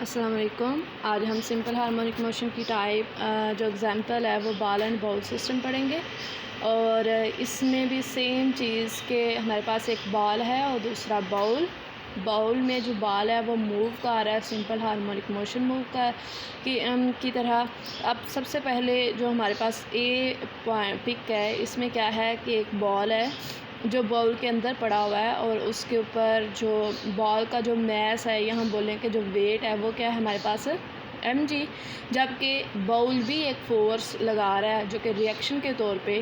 अस्सलाम वालेकुम। आज हम सिंपल हार्मोनिक मोशन की टाइप जो एग्ज़ाम्पल है वो बॉल एंड बाउल सिस्टम पढ़ेंगे। और इसमें भी सेम चीज़ के हमारे पास एक बॉल है और दूसरा बाउल। बाउल में जो बॉल है वो मूव कर रहा है सिंपल हार्मोनिक मोशन मूव की तरह। अब सबसे पहले जो हमारे पास पिक है, इसमें क्या है कि एक बॉल है जो बाउल के अंदर पड़ा हुआ है और उसके ऊपर जो बॉल का जो मैस है या हम बोलें कि जो वेट है वो क्या है हमारे पास mg, जबकि बाउल भी एक फोर्स लगा रहा है जो कि रिएक्शन के तौर पे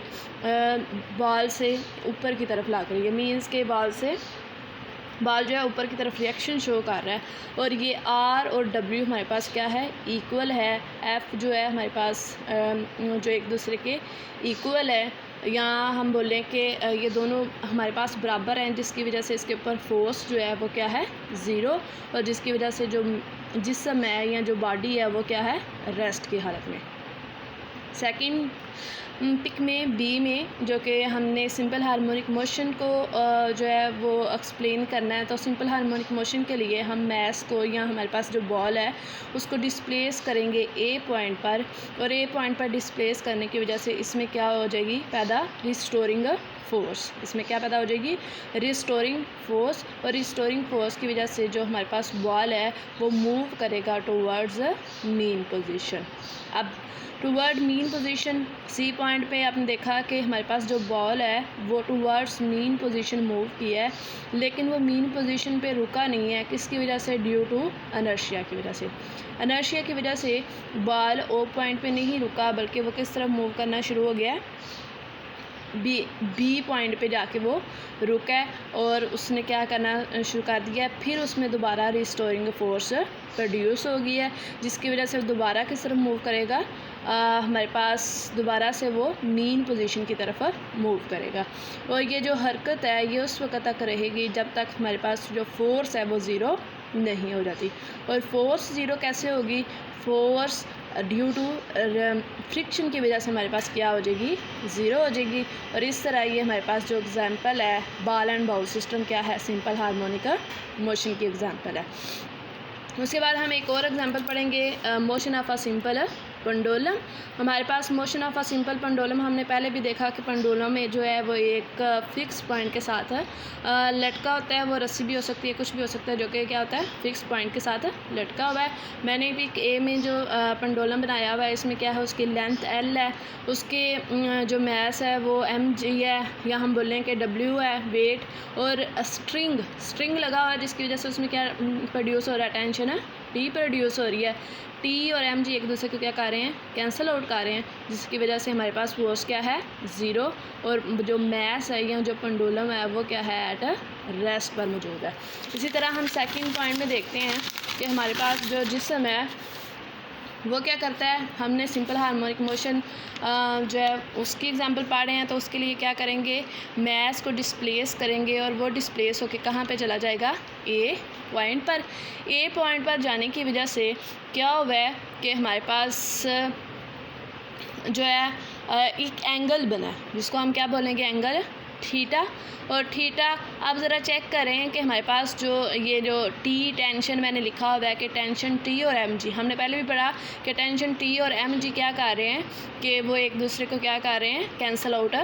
बॉल से ऊपर की तरफ ला रही है। मीन्स के बॉल जो है ऊपर की तरफ रिएक्शन शो कर रहा है। और ये R और W हमारे पास क्या है, इक्वल है। F जो है हमारे पास जो एक दूसरे के इक्वल है। यहाँ हम बोलें कि ये दोनों हमारे पास बराबर हैं, जिसकी वजह से इसके ऊपर फोर्स जो है वो क्या है, ज़ीरो। और जिसकी वजह से जो जिस्म है या जो बॉडी है वो क्या है, रेस्ट की हालत में। सेकंड पिक में बी में जो कि हमने सिंपल हार्मोनिक मोशन को जो है वो एक्सप्लेन करना है। तो सिंपल हार्मोनिक मोशन के लिए हम मैस को या हमारे पास जो बॉल है उसको डिस्प्लेस करेंगे ए पॉइंट पर। और ए पॉइंट पर डिस्प्लेस करने की वजह से इसमें क्या हो जाएगी पैदा, रिस्टोरिंग फोर्स। इसमें क्या पैदा हो जाएगी, रिस्टोरिंग फोर्स। और रिस्टोरिंग फोर्स की वजह से जो हमारे पास बॉल है वो मूव करेगा टूवर्ड्स मीन पोजीशन। अब toward mean position C point पे आपने देखा कि हमारे पास जो बॉल है वो टूवर्ड्स मीन पोजीशन मूव की है, लेकिन वो मीन पोजीशन पे रुका नहीं है। किसकी वजह से, ड्यू टू इनर्शिया की वजह से। इनर्शिया की वजह से बॉल ओ पॉइंट पे नहीं रुका, बल्कि वो किस तरफ मूव करना शुरू हो गया है, बी पॉइंट पे जाके वो रुका है। और उसने क्या करना शुरू कर दिया है, फिर उसमें दोबारा रिस्टोरिंग फोर्स प्रोड्यूस हो गई है, जिसकी वजह से दोबारा किस तरफ मूव करेगा, हमारे पास दोबारा से वो मीन पोजीशन की तरफ मूव करेगा। और ये जो हरकत है ये उस वक्त तक रहेगी जब तक हमारे पास जो फोर्स है वो ज़ीरो नहीं हो जाती। और फोर्स ज़ीरो कैसे होगी, फोर्स ड्यू टू फ्रिक्शन की वजह से हमारे पास क्या हो जाएगी, ज़ीरो हो जाएगी। और इस तरह ये हमारे पास जो एग्ज़ाम्पल है बॉल एंड बाउल सिस्टम क्या है, सिंपल हार्मोनिक मोशन की एग्ज़ाम्पल है। उसके बाद हम एक और एग्जांपल पढ़ेंगे, motion of a simple pendulum. हमारे पास motion of a simple pendulum हमने पहले भी देखा कि पेंडुलम में जो है वो एक फ़िक्स पॉइंट के साथ है लटका होता है। वो रस्सी भी हो सकती है, कुछ भी हो सकता है, जो कि क्या होता है, फ़िक्स पॉइंट के साथ लटका हुआ है। मैंने भी ए में जो पेंडुलम बनाया हुआ है इसमें क्या है, उसकी लेंथ L है, उसके जो मैस है वो mg है, या हम बोलें कि W है वेट। और स्ट्रिंग लगा हुआ है जिसकी वजह से उसमें क्या प्रोड्यूस हो रहा है, टेंशन है T प्रोड्यूस हो रही है। T और mg एक दूसरे को क्या कर रहे हैं, कैंसिल आउट कर रहे हैं, जिसकी वजह से हमारे पास फोर्स क्या है, ज़ीरो। और जो मैस है या जो पेंडुलम है वो क्या है, एट रेस्ट पर मौजूद है। इसी तरह हम सेकंड पॉइंट में देखते हैं कि हमारे पास जो जिस्म है वो क्या करता है। हमने सिंपल हार्मोनिक मोशन जो है उसकी एग्जांपल पढ़े हैं, तो उसके लिए क्या करेंगे, मैस को डिस्प्लेस करेंगे और वो डिस्प्लेस होके कहाँ पे चला जाएगा, ए पॉइंट पर। ए पॉइंट पर जाने की वजह से क्या हुआ है कि हमारे पास जो है एक एंगल बना है जिसको हम क्या बोलेंगे, एंगल थीटा। और थीटा आप ज़रा चेक करें कि हमारे पास जो ये जो टी टेंशन मैंने लिखा हुआ है कि टेंशन टी और mg, हमने पहले भी पढ़ा कि टेंशन टी और mg क्या कर रहे हैं कि वो एक दूसरे को क्या कर रहे हैं, कैंसिल आउट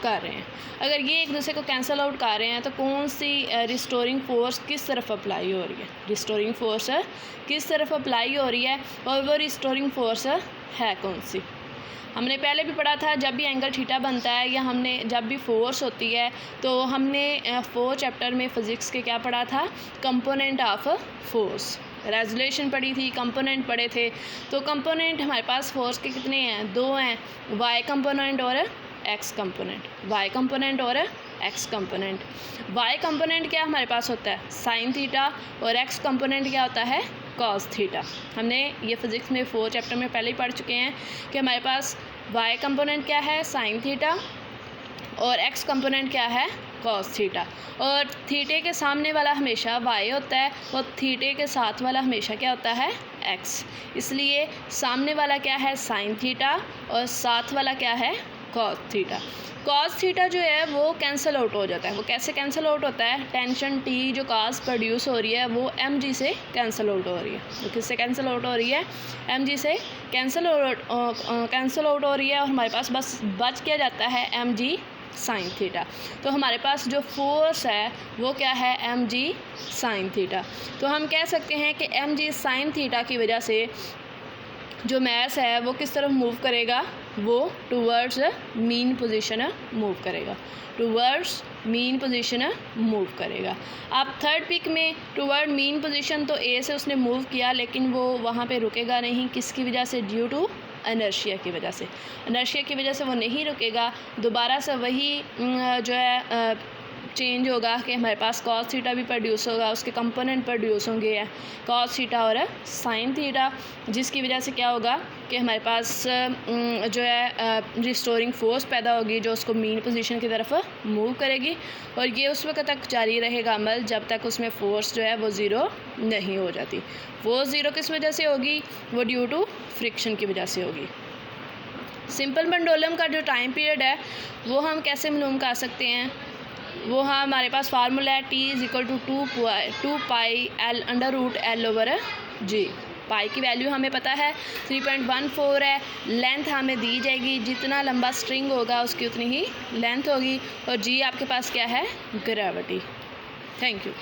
कर रहे हैं। अगर ये एक दूसरे को कैंसिल आउट कर रहे हैं तो कौन सी रिस्टोरिंग फोर्स किस तरफ अप्लाई हो रही है, रिस्टोरिंग फोर्स किस तरफ अप्लाई हो रही है, और वो रिस्टोरिंग फोर्स है कौन सी। हमने पहले भी पढ़ा था जब भी एंगल थीटा बनता है या हमने जब भी फोर्स होती है, तो हमने 4 चैप्टर में फ़िज़िक्स के क्या पढ़ा था, कंपोनेंट ऑफ फोर्स, रेजोल्यूशन पढ़ी थी, कंपोनेंट पढ़े थे। तो कंपोनेंट हमारे पास फोर्स के कितने हैं, 2 हैं, वाई कंपोनेंट और एक्स कंपोनेंट, वाई कंपोनेंट और एक्स कंपोनेंट। वाई कंपोनेंट क्या हमारे पास होता है, साइन थीटा, और एक्स कंपोनेंट क्या होता है, कॉस थीटा। हमने ये फ़िज़िक्स में 4 चैप्टर में पहले ही पढ़ चुके हैं कि हमारे पास वाई कंपोनेंट क्या है, साइन थीटा, और एक्स कंपोनेंट क्या है, कॉस थीटा। और थीटे के सामने वाला हमेशा वाई होता है और थीटे के साथ वाला हमेशा क्या होता है, एक्स। इसलिए सामने वाला क्या है, साइन थीटा, और साथ वाला क्या है, कॉस थीटा। कॉस थीटा जो है वो कैंसिल आउट हो जाता है। वो कैसे कैंसिल आउट होता है? टेंशन टी जो कॉस प्रोड्यूस हो रही है वो एम जी से कैंसिल आउट हो रही है। तो किससे कैंसिल आउट हो रही है? एम जी से कैंसिल आउट हो रही है, और हमारे पास बस बच क्या जाता है? M G sine theta. तो हमारे पास जो फोर्स है वो क्या है? M G sine theta. तो हम कह सकते हैं कि एम जी साइन थीटा की वजह से जो मैस है वो किस तरफ मूव करेगा? वो टूवर्ड्स मीन पोजीशन मूव करेगा, टूवर्ड्स मीन पोजीशन मूव करेगा। अब थर्ड पिक में टूवर्ड मीन पोजीशन, तो ए से उसने मूव किया लेकिन वो वहाँ पे रुकेगा नहीं। किसकी वजह से? ड्यू टू इनर्शिया की वजह से। इनर्शिया की वजह से वो नहीं रुकेगा, दोबारा से वही जो है चेंज होगा कि हमारे पास कॉस थीटा भी प्रोड्यूस होगा, उसके कंपोनेंट प्रोड्यूस होंगे कॉस थीटा और साइन थीटा, जिसकी वजह से क्या होगा कि हमारे पास जो है रिस्टोरिंग फोर्स पैदा होगी जो उसको मीन पोजीशन की तरफ मूव करेगी, और ये उस वक्त तक जारी रहेगा अमल जब तक उसमें फ़ोर्स जो है वो ज़ीरो नहीं हो जाती। फोर्स ज़ीरो किस वजह से होगी? वो ड्यू टू फ्रिक्शन की वजह से होगी। सिंपल पेंडुलम का जो टाइम पीरियड है वो हम कैसे मालूम कर सकते हैं? वो हाँ हमारे पास फार्मूला है T is equal to 2 pi L under root L over G. Pi की वैल्यू हमें पता है 3.14 है। लेंथ हमें दी जाएगी, जितना लंबा स्ट्रिंग होगा उसकी उतनी ही लेंथ होगी, और जी आपके पास क्या है? ग्रेविटी। Thank you.